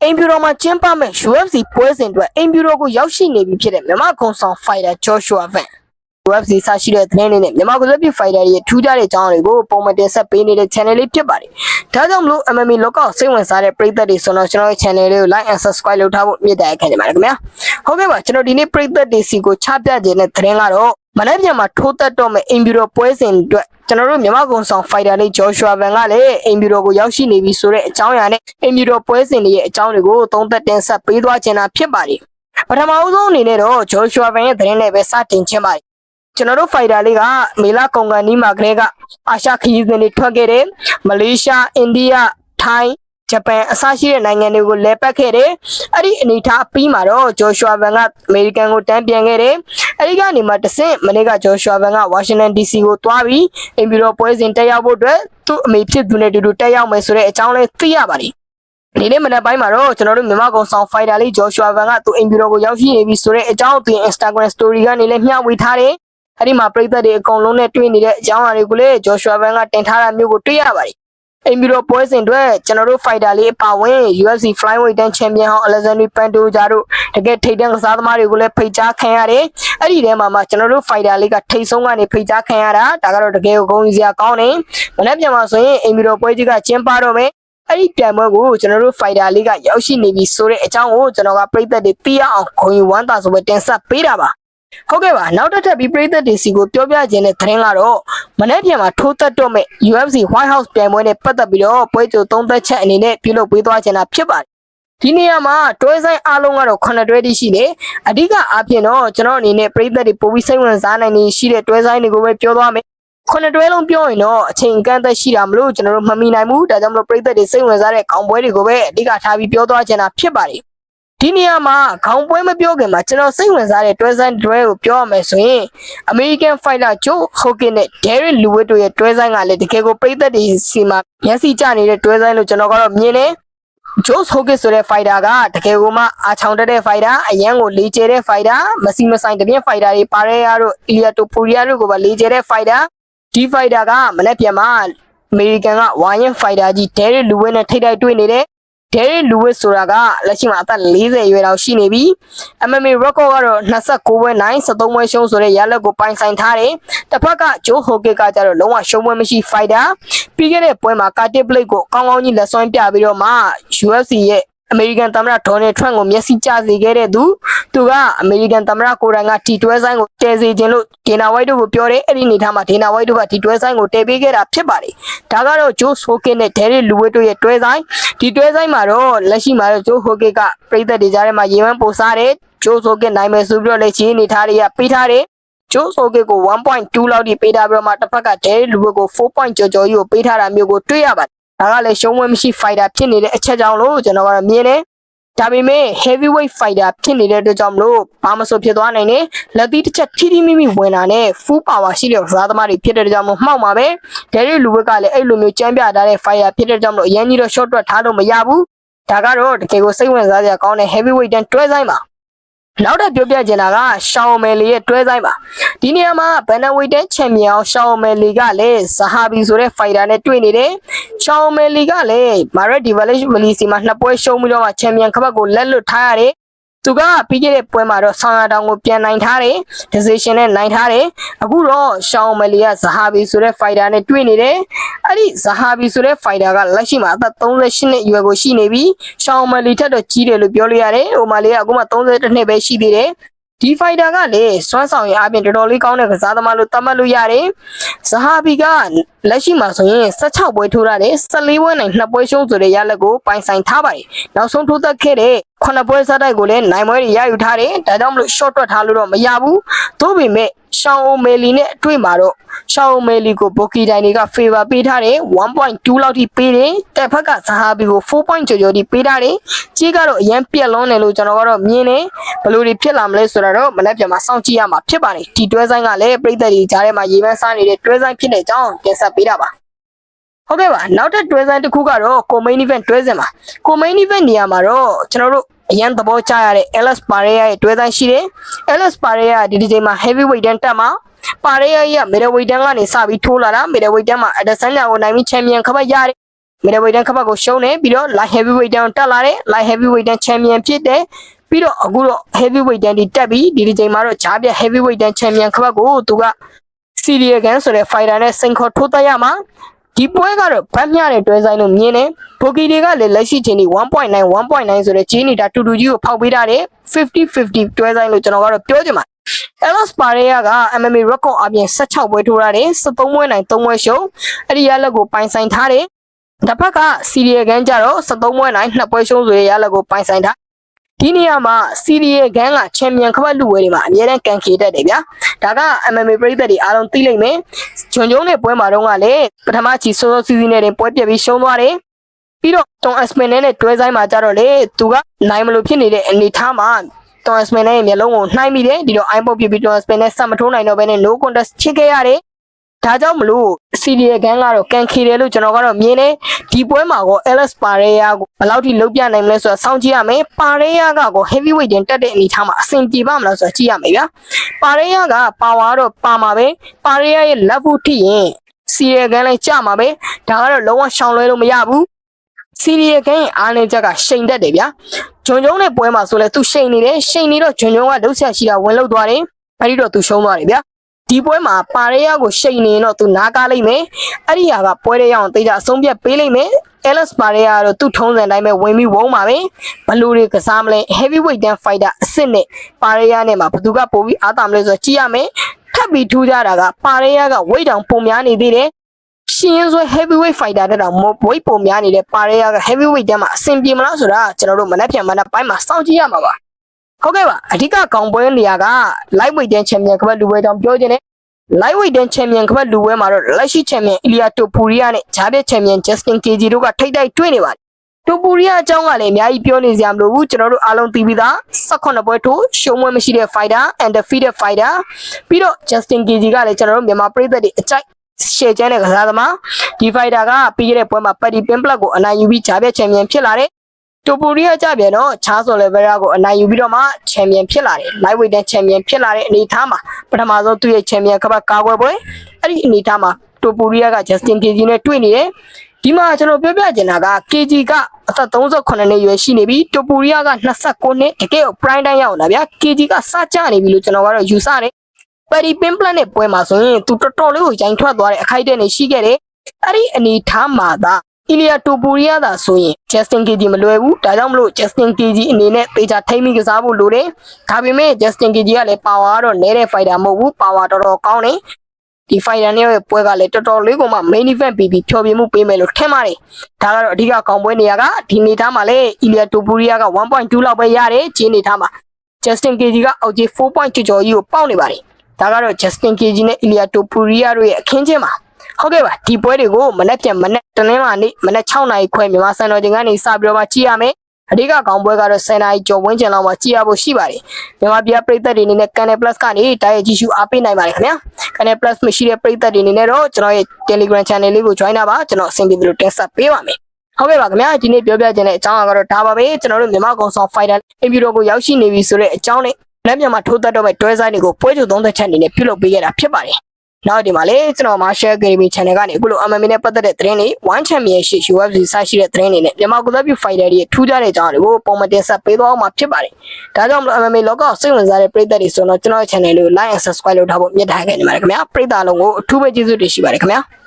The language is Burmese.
အိမ်ဖြူတော်မှာကျင်းပမဲ့ UFC ပွဲစဉ်အတွက်အိမ်ဖြူတော်ကိုရောက်ရှိနေပြီဖြစ်တဲ့မြန်မာကွန်ဆောင်ဖိုင်တာ Joshua Van UFC စရှိတဲ့သတင်းလေးနဲ့မြန်မာကွန်ဆက်ဖိုင်တာရဲ့ထူးခြားတဲ့အကြောင်းတွေကိုပုံမှန်တင်ဆက်ပေးနေတဲ့ channel လေးဖြစ်ပါတယ်။ဒါကြောင့်မလို့ MMA လောကစိတ်ဝင်စားတဲ့ပရိသတ်တွေဆိုတော့ကျွန်တော်ရဲ့ channel လေးကို like and subscribe လုပ်ထားဖို့မြစ်တာခံနေပါတယ်ခင်ဗျာ။ဟုတ်ကဲ့ပါကျွန်တော်ဒီနေ့ပရိသတ်တွေစီကိုချပြခြင်းတဲ့သတင်းကတော့မနေ့ပြန်မှာထိုးသက်တော့မဲ့အိမ်ဖြူတော်ပွဲစဉ်အတွက်ကျွန်တော်တို့မြန်မာကွန်ဆောင်ဖိုင်တာလေး Joshua Van ကလည်းအိမ်ဖြူတော်ကိုရောက်ရှိနေပြီဆိုတဲ့အကြောင်းအရာနဲ့အိမ်ဖြူတော်ပွဲစဉ်ရဲ့အကြောင်းတွေကိုသုံးသပ်တင်ဆက်ပေးသွားခြင်းတာဖြစ်ပါတယ်။ပထမအဆုံးအနေနဲ့တော့ Joshua Van ရဲ့သတင်းနဲ့ပဲစတင်ခြင်းပါတယ်။ကျွန်တော်တို့ဖိုင်တာလေးကမေလာကွန်ကန်နီးမှာကလေးကအာရှခရီးစဉ်တွေထွက်ခဲ့တယ်။မလေးရှား၊အိန္ဒိယ၊ထိုင်း၊ဂျပန်အစရှိတဲ့နိုင်ငံတွေကိုလဲပတ်ခဲ့တယ်။အဲ့ဒီအနေထားပြီးမှာတော့ Joshua Van ကအမေရိကန်ကိုတန်းပြန်ခဲ့တယ်။အဲ့ဒီကနေမှတဆင့်မနေ့က Joshua Van က Washington DC ကိုသွားပြီးအင်ဖြူတော်ပွဲစဉ်တက်ရောက်ဖို့အတွက်သူ့အမေဖြစ်သူနဲ့တူတူတက်ရောက်မယ်ဆိုတဲ့အကြောင်းလေးသိရပါတယ်။ဒီနေ့မနက်ပိုင်းမှာတော့ကျွန်တော်တို့မြန်မာကောင်ဆောင်ဖိုင်တာလေး Joshua Van ကသူ့အင်ဖြူတော်ကိုရောက်ရှိနေပြီဆိုတဲ့အကြောင်းသူ Instagram story ကနေလည်းမျှဝေထားတယ်။အဲ့ဒီမှာပရိသတ်တွေအကုန်လုံးနဲ့တွေ့နေတဲ့အကြောင်းအရာတွေကိုလည်း Joshua Van ကတင်ထားတာမျိုးကိုတွေ့ရပါတယ်။အိမ်ဖြူတော်ပွဲစဉ်အတွက်ကျွန်တော်တို့ဖိုင်တာလေးအပါဝင် UFC Flyweight တန်းချန်ပီယံဟောင်း Alexander Pantoja တို့တကယ်ထိပ်တန်းကစားသမားတွေကိုလည်းဖိတ်ကြားခံရတယ်။အဲ့ဒီထဲမှာကျွန်တော်တို့ဖိုင်တာလေးကထိပ်ဆုံးကနေဖိတ်ကြားခံရတာဒါကတော့တကယ်ကိုဂုဏ်ယူစရာကောင်းတယ်။မနေ့ပြန်မှာဆိုရင်အိမ်ဖြူတော်ပွဲကြီးကကျင်းပတော့မယ်။အဲ့ဒီပြိုင်ပွဲကိုကျွန်တော်တို့ဖိုင်တာလေးကရောက်ရှိနေပြီဆိုတဲ့အကြောင်းကိုကျွန်တော်ကပရိသတ်တွေသိရအောင်ဂုဏ်ယူဝမ်းသာဆိုပဲတင်ဆက်ပေးတာပါ။ဟုတ်ကဲ့ပါနောက်ထပ်ပြီးပရိသတ်တွေစီကိုပြောပြခြင်းတဲ့သတင်းကတော့မနေ့ပြန်မှာထိုးသက်တော့မဲ့ UFC White House ပြိုင်ပွဲနဲ့ပတ်သက်ပြီးတော့ပွဲကြိုသုံးသက်ချက်အနေနဲ့ပြုလုပ်ပေးသွားခြင်းတာဖြစ်ပါတယ်ဒီနေရာမှာတွဲဆိုင်အားလုံးကတော့9တွဲတည်းရှိတယ်အဓိကအားဖြင့်တော့ကျွန်တော်အနေနဲ့ပရိသတ်တွေပိုပြီးစိတ်ဝင်စားနိုင်နေရှိတဲ့တွဲဆိုင်တွေကိုပဲပြောသွားမယ်9တွဲလုံးပြောရင်တော့အချိန်ကန့်သက်ရှိတာမလို့ကျွန်တော်တို့မမီနိုင်ဘူးဒါကြောင့်မလို့ပရိသတ်တွေစိတ်ဝင်စားတဲ့ကောင်ပွဲတွေကိုပဲအဓိကထားပြီးပြောသွားခြင်းတာဖြစ်ပါတယ်ဒီနေရာမှာခေါင်းပွဲမပြောခင်မှာကျွန်တော်စိတ်ဝင်စားတဲ့တွဲဆိုင်တွဲကိုပြောရမယ်ဆိုရင် American Fighter Joe Hogan နဲ့ Derek Lewis တို့ရဲ့တွဲဆိုင်ကလည်းတကယ်ကိုပရိသတ်တွေစီမှာမျက်စိကျနေတဲ့တွဲဆိုင်လို့ကျွန်တော်ကတော့မြင်တယ်Joe Hogan ဆိုတဲ့ fighter ကတကယ်ကိုမှအားချောင်တက်တဲ့ fighter အရန်ကိုလေးကျဲတဲ့ fighter မစီမဆိုင်တပြင်း fighter တွေပါရဲရတို့ Ilia Topuria တို့ကိုပါလေးကျဲတဲ့ fighter ဒီ fighter ကမနေ့ပြန်မှာ American ကဝိုင်းရင် fighter ကြီး Derek Lewis နဲ့ထိပ်တိုက်တွေ့နေတယ်Derek Lewis ဆိုတာကလက်ရှိမှာအသက်40ရွယ်လောက်ရှိနေပြီ MMA record ကတော့29ပွဲနိုင်73ပွဲရှုံးဆိုတဲ့ရလဒ်ကိုပိုင်ဆိုင်ထားတယ်တစ်ဖက်က Joe Hogan ကကြတော့လုံးဝရှုံးပွဲမရှိ fighter ပြီးခဲ့တဲ့ပွဲမှာ Curtis Blade ကိုကောင်းကောင်းကြီးလက်စွမ်းပြပြီးတော့မှ UFC ရဲ့အမေရိကန်သမ္မတဒေါ်နယ်ထရန့်ကိုမျက်စိကျစေခဲ့တဲ့သူကအမေရိကန်သမ္မတကိုယ်တိုင်ကဒီတွဲဆိုင်ကိုတည်စေခြင်းလို့ဒေနာဝိုက်တို့ကိုပြောတယ်အဲ့ဒီနေထားမှာဒေနာဝိုက်တို့ကဒီတွဲဆိုင်ကိုတည်ပေးခဲ့တာဖြစ်ပါတယ်ဒါကတော့ဂျိုးဆိုကင်နဲ့ဒဲရီလူဝစ်တို့ရဲ့တွဲဆိုင်ဒီတွဲဆိုင်မှာတော့လက်ရှိမှာတော့ဂျိုးဟိုကစ်ကပြည်သက်တွေကြားထဲမှာရေဝမ်းပို့စားတယ်ဂျိုးဆိုကင်နိုင်မယ်ဆိုပြီးတော့လည်းခြေနေထားတွေကပေးထားတယ်ဂျိုးဆိုကစ်ကို 1.2 လောက်ထိပေးထားပြီးတော့မှတစ်ဖက်ကဒဲရီလူဝစ်ကို 4. ကျော်ကျော်ကြီးကိုပေးထားတာမျိုးကိုတွေ့ရပါတယ်ဒါကလည်းရှုံးဝဲမရှိ fighter ဖြစ်နေတဲ့အချက်ကြောင့်လို့ကျွန်တော်ကတော့မြင်တယ်ဒါပေမဲ့ heavyweight fighter ဖြစ်နေတဲ့အတွက်ကြောင့်မလို့ဘာမှဆိုဖြစ်သွားနိုင်တယ်လက်သီးတစ်ချက်ထိထိမိမိဝင်တာနဲ့ full power ရှိတဲ့ကစားသမားတွေဖြစ်တဲ့ကြောင့်မို့မှောက်မှာပဲ Derek Lewis ကလည်းအဲ့လိုမျိုးကြမ်းပြထားတဲ့ fighter ဖြစ်တဲ့ကြောင့်မလို့အရင်ကြီးတော့ short တွက်ထားလို့မရဘူးဒါကတော့တကယ်ကိုစိတ်ဝင်စားစရာကောင်းတဲ့ heavyweight တန်းတွဲဆိုင်ပါနောက်ထပ်ပြောပြချင်တာကရှောင်းမယ်လီရဲ့တွဲဆိုင်ပါဒီနေရာမှာဘန်နဝိတ်တန်းချန်ပီယံရှောင်းမယ်လီကလည်းဇဟာဘီဆိုတဲ့ဖိုင်တာနဲ့တွေ့နေတယ်ရှောင်းမယ်လီကလည်းမာရက်ဒီဗလက်မလီစီမှာ2ပွဲရှုံးပြီးတော့မှချန်ပီယံခပတ်ကိုလက်လွတ်ထားရတယ်သူကပြီးခဲ့တဲ့ပွဲမှာတော့ဆောင်းရတောင်ကိုပြန်နိုင်ထားတယ် decision နဲ့နိုင်ထားတယ်အခုတော့ရှောင်းမယ်လီကဇဟာဘီဆိုတဲ့ဖိုင်တာနဲ့တွေ့နေတယ်အဲ့ဒီဇဟာဘီဆိုတဲ့ဖိုင်တာကလက်ရှိမှာအသက်38နှစ်အရွယ်ကိုရှိနေပြီရှောင်းမယ်လီထက်တော့ကြီးတယ်လို့ပြောလို့ရတယ်ဟိုမှာလေကအခုမှ32နှစ်ပဲရှိသေးတယ်ဒီဖိုင်တာကလည်းစွမ်းဆောင်ရည်အပြင်တော်တော်လေးကောင်းတဲ့ကစားသမားလို့သတ်မှတ်လို့ရတယ်ဇဟာဘီကလက်ရှိမှာဆိုရင်16ပွဲထိုးရတယ်14ပွဲနိုင်2ပွဲရှုံးဆိုတဲ့ရလဒ်ကိုပိုင်ဆိုင်ထားပါတယ်နောက်ဆုံးထိုးသက်ခဲ့တဲ့9ပွဲစားတိုက်ကိုလည်းနိုင်ပွဲတွေရယူထားတယ်ဒါကြောင့်မလို့ short တွက်ထားလို့တော့မရဘူးသို့ပေမဲ့ရှောင်းအိုမယ်လီနဲ့အတွေ့မှာတော့ရှောင်းအိုမယ်လီကိုဘိုကီတိုင်တွေက favor ပေးထားတယ် 1.2 လောက်ထိပေးတယ်တက်ဖက်ကဇဟာဘီကို 4. ကျော်ကျော်ထိပေးထားတယ်ကြီးကတော့အရင်ပြက်လွန်းတယ်လို့ကျွန်တော်ကတော့မြင်တယ်ဘယ်လိုတွေဖြစ်လာမလဲဆိုတာတော့မနေ့ပြန်မှာစောင့်ကြည့်ရမှာဖြစ်ပါတယ်ဒီတွဲဆိုင်ကလည်းပြည်သက်တွေကြားထဲမှာရေပန်းစားနေတဲ့တွဲဆိုင်ဖြစ်တဲ့အကြောင်းတင်ဆက်ပေးတာပါဟုတ်ကဲ့ပါနောက်ထပ်တွဲဆိုင်တစ်ခုကတော့ co-main event တွဲစဉ်ပါ co-main event နေရာမှာတော့ကျွန်တော်တို့အရင်သဘောကျရတဲ့ Alex Pereira ရဲ့တွဲဆိုင်ရှိတယ် Alex Pereira ဒီဒီချိန်မှာ heavyweight တန်းတက်မှာPereira ရဲ့ middleweight တန်းကနေစပြီးထိုးလာတာ middleweight တန်းမှာ Adesanya ကိုနိုင်ပြီး champion ခပတ်ရတယ် middleweight တန်းခပတ်ကိုရှုံးတယ်ပြီးတော့ light heavyweight တန်းတက်လာတယ် light heavyweight တန်း champion ဖြစ်တယ်ပြီးတော့အခုတော့ heavyweight တန်းဒီတက်ပြီးဒီချိန်မှာတော့ဂျားပြ heavyweight တန်း champion ခပတ်ကိုသူက Syria Gan ဆိုတဲ့ fighter နဲ့စိန်ခေါ်ထိုးတက်ရမှာဒီပွဲကတော့ဗတ်မြတဲ့တွဲဆိုင်လို့မြင်တယ်ပိုကီတွေကလည်းလက်ရှိချိန်ဒီ 1.9 1.9 ဆိုတဲ့ဂျင်းနေတာတူတူကြီးကိုဖောက်ပေးထားတယ်50-50တွဲဆိုင်လို့ကျွန်တော်ကတော့ပြောချင်ပါတယ်Elas Pareya က MMA record အပြင်16ပွဲထိုးထားတယ်73ပွဲနိုင်3ပွဲရှုံးအဲ့ဒီရလက်ကိုပိုင်ဆိုင်ထားတယ်တစ်ဖက်က Syria Gan ကြတော့73ပွဲနိုင်2ပွဲရှုံးဆိုတဲ့ရလက်ကိုပိုင်ဆိုင်ထားဒီနေရာမှာ Syria Gan က champion ခပတ်လူဝဲတွေမှာအများနဲ့ကန်ခေတတ်တယ်ဗျာဒါက MMA ပရိသတ်တွေအားလုံးသိလိမ့်မယ်ဂျွန်ဂျုံနဲ့ပွဲမှာတော့ကလည်းပထမချီစောစောစီးစီးနဲ့တင်ပွဲပြက်ပြီးရှုံးသွားတယ်ပြီးတော့ Tom Aspinall နဲ့တွဲဆိုင်မှာကြတော့လေသူကနိုင်မလို့ဖြစ်နေတဲ့အနေထားမှာTom Aspinall ရဲ့မျက်လုံးကိုနှိုင်းမိတယ်ဒီတော့ iPod ပြပြီး Tom Aspinall နဲ့ဆက်မထိုးနိုင်တော့ဘဲနဲ့ no contest ဖြစ်ခဲ့ရတယ်ဒါကြောင့်မလို့ Syria Gan ကတော့ကန်ခေတယ်လို့ကျွန်တော်ကတော့မြင်တယ်ဒီပွဲမှာကော Elas Pareya ကိုဘယ်လောက်ထိလုတ်ပြနိုင်မလဲဆိုတာစောင့်ကြည့်ရမယ် Pareya ကကော heavyweight တင်တက်တဲ့အနေထားမှာအဆင်ပြေပါမလားဆိုတာကြည့်ရမယ်ဗျာ Pareya က power တော့ပါမှာပဲ Pareya ရဲ့ level ထိရင် Syria Gan လည်းကြမှာပဲဒါကတော့လုံးဝရှောင်လွဲလို့မရဘူး Syria Gan ရဲ့အားနည်းချက်ကရှိန်တက်တယ်ဗျာဂျွန်ဂျုံနဲ့ပွဲမှာဆိုလဲသူရှိန်နေတယ်ရှိန်နေတော့ဂျွန်ဂျုံကလှုပ်ဆက်ရှိတာဝင်လှုပ်သွားတယ်အဲ့ဒီတော့သူရှုံးသွားတယ်ဗျာဒီပွဲမှာPareyaကိုရှိန်နေတော့သူနားကားလိုက်မယ်အဲ့ဒီဟာကပွဲတဲ့ရအောင်တေးကြအဆုံးဖြတ်ပေးလိုက်မယ် Elas Pareya ကတော့သူ့ထုံးစံတိုင်းပဲဝင်ပြီးဝုန်းပါပဲဘလူတွေကစားမလဲ heavyweight တန်း fighter အစ်စ်နဲ့Pareyaနဲ့မှာဘသူကပိုပြီးအားသာမလဲဆိုတော့ကြည့်ရမယ်ထပ်ပြီးထူးကြတာကPareyaက weight တောင်ပုံများနေသေးတယ်ရှင်ရင်ဆို heavyweight fighter တဲ့တော့ weight ပုံများနေတဲ့Pareyaက heavyweight တန်းမှာအဆင်ပြေမလားဆိုတာကျွန်တော်တို့မနက်ဖြန်ပိုင်းမှာစောင့်ကြည့်ရမှာပါဟုတ်ကဲ့ပါအဓိကကောင်ပွဲနေရာက lightweight တန်း champion ခပတ်လူပွဲတောင်ပြောခြင်းနဲ့ lightweight တန်း champion ခပတ်လူပွဲမှာတော့လက်ရှိ champion Ilia Topuria နဲ့ဂျားပြ champion Justin Gaethje တို့ကထိပ်တိုက်တွေ့နေပါတယ်Topuria အကြောင်းကလည်းအများကြီးပြောနေစရာမလိုဘူးကျွန်တော်တို့အားလုံးသိပြီးသား18ပွဲထိုးရှုံးပွဲမရှိတဲ့ fighter undefeated fighter ပြီးတော့ Justin Gaethje ကလည်းကျွန်တော်တို့မြန်မာပရိသတ်တွေအကြိုက်ရှယ်ချမ်းတဲ့ကစားသမားဒီ fighter ကပြီးခဲ့တဲ့ပွဲမှာ Paddy Pimblett ကိုအနိုင်ယူပြီးဂျားပြ champion ဖြစ်လာတယ်Topuria ကြပြန်တော့ Charles Oliveira ကိုအနိုင်ယူပြီးတော့မှ champion ဖြစ်လာတယ် lightweight တန်း champion ဖြစ်လာတဲ့အနေအထားမှာပထမဆုံးသူ့ရဲ့ champion ခပတ်ကာကွယ်ပွဲအဲ့ဒီအနေအထားမှာ Topuria က Justin Gaethje နဲ့တွေ့နေတယ်ဒီမှာကျွန်တော်ပြောပြချင်တာက Gaethje ကအသက်38နှစ်ရွယ်ရှိနေပြီ Topuria က29နှစ်တကယ်ကို prime time ရောက်နေတာဗျာ Gaethje ကစကြနေပြီလို့ကျွန်တော်ကတော့ယူဆတယ် Paddy Pimblett နဲ့ပွဲမှာဆိုရင်သူတော်တော်လေးကိုရိုင်းထွက်သွားတဲ့အခိုက်အတန့်တွေရှိခဲ့တယ်အဲ့ဒီအနေအထားမှာသာIlia Topuria သာဆိုရင် Justin Gaethje မလွယ်ဘူးဒါကြောင့်မလို့ Justin Gaethje အနေနဲ့တေချာထိမ့်မိကစားဖို့လိုတယ်ဒါပေမဲ့ Justin Gaethje ကလည်း power တော့နည်းတဲ့ fighter မဟုတ်ဘူး power တော်တော်ကောင်းတယ်ဒီ fighter နဲ့ရဲ့ပွဲကလည်းတော်တော်လေးကိုမှ main event ပြီးဖြောပြမှုပေးမယ်လို့ထင်ပါတယ်ဒါကတော့အဓိကကောင်းပွဲနေရာကဒီနေသားမှာလည်း Ilia Topuria က 1.2 လောက်ပဲရတယ်ဂျင်းနေသားမှာ Justin Gaethje ကအောက်ကြီး 4. ကျော်ကြီးကိုပေါက်နေပါတယ်ဒါကတော့ Justin Gaethje နဲ့ Ilia Topuria တို့ရဲ့အခင်းချင်းပါဟုတ်ကဲ့ပါဒီပွဲတွေကိုမနက်ပြန်မနက်တနင်္လာနေ့မနက်6နာရီခွဲမြန်မာစံတော်ချိန်ကနေစပြီးတော့မှကြည့်ရမယ်အဓိကကောင်ပွဲကတော့10နာရီကျော်ဝန်းကျင်လောက်မှကြည့်ရဖို့ရှိပါတယ်မြန်မာပြည်ပရိသတ်တွေအနေနဲ့ Channel Plus ကနေတိုက်ရိုက်ကြည့်ရှုအားပေးနိုင်ပါတယ်ခင်ဗျာ Channel Plus မရှိတဲ့ပရိသတ်တွေအနေနဲ့တော့ကျွန်တော်ရဲ့ Telegram Channel လေးကို join တာပါကျွန်တော်အဆင်ပြေသလိုတင်ဆက်ပေးပါမယ်ဟုတ်ကဲ့ပါခင်ဗျာဒီနေ့ပြောပြခြင်းတဲ့အကြောင်းကတော့ဒါပါပဲကျွန်တော်တို့မြန်မာကောင်ဆောင် fighter အင်ပြူတော်ကိုရောက်ရှိနေပြီဆိုတဲ့အကြောင်းနဲ့လက်မြန်မာထိုးသက်တော့မဲ့တွဲဆိုင်တွေကိုပွဲချုပ်30ချက်အနေနဲ့ပြုလုပ်ပေးခဲ့တာဖြစ်ပါတယ်နောက်ဒီမှာလေကျွန်တော် Marshall Academy Channel ကနေအခုလို MMA နဲ့ပတ်သက်တဲ့သတင်းတွေ One Championship UFC စရှိတဲ့သတင်းတွေနဲ့မြန်မာကိုယ်စားပြု fighter တွေထူးခြားတဲ့အကြောင်းတွေကိုပုံမှန်တင်ဆက်ပေးသွားအောင်မှာဖြစ်ပါတယ်။ဒါကြောင့်မလို့ MMA လောကစိတ်ဝင်စားတဲ့ပရိသတ်တွေဆိုတော့ကျွန်တော်ရဲ့ channel လေးကို like and subscribe လုပ်ထားဖို့မြတ်ထားခဲ့နေပါတယ်ခင်ဗျာ။ပရိသတ်လုံးကိုအထူးပဲကျေးဇူးတင်ရှိပါတယ်ခင်ဗျာ။